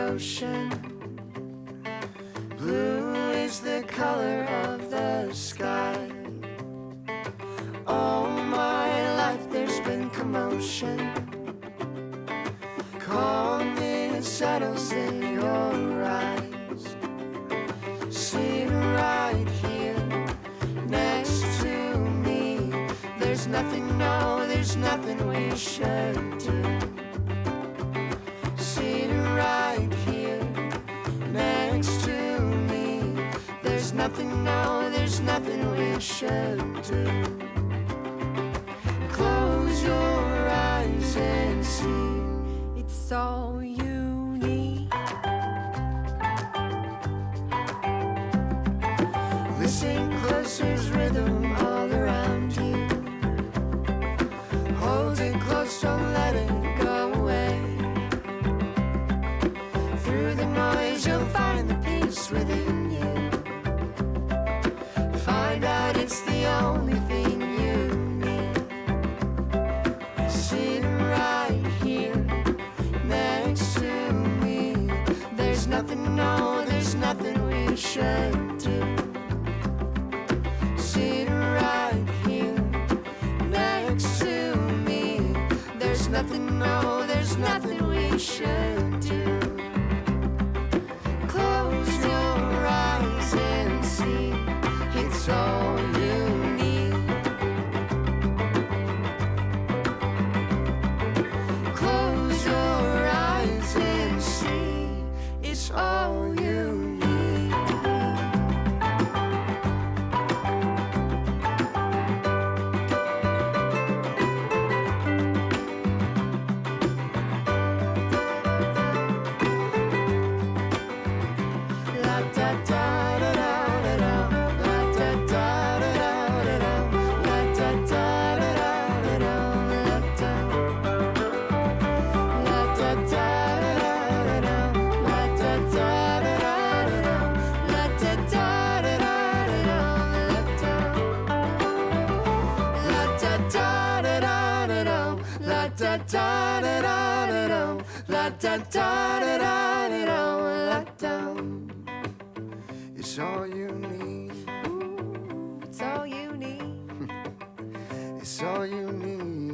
ocean. Blue is the color of the sky. All my life there's been commotion. Calmness settles in your eyes. Sitting right here next to me. There's nothing, no, there's nothing we should do. Sitting right here next to me. There's nothing, no, there's nothing we should do. Close your eyes and see. It's all you need. Listen close, there's rhythm all around you. Hold it close, don't let it go away. Through the noise you'll find the peace within you. Find out it's the only thing you need. Sitting right here next to me. There's nothing, no, there's nothing we should do. Sitting right here next to me. There's nothing, no, there's nothing we should do. Close your eyes and see. It's all you need. Close your eyes and see. It's all you need. La da da da da da da. La da da da da da da. La da da da da da da. La da da da da da da. La da da da da da da. La da da da da da da. La da da da da da da. La da da da da da da. La da da da da da da. La da. It's all you need. Ooh, it's all you need. It's all you need.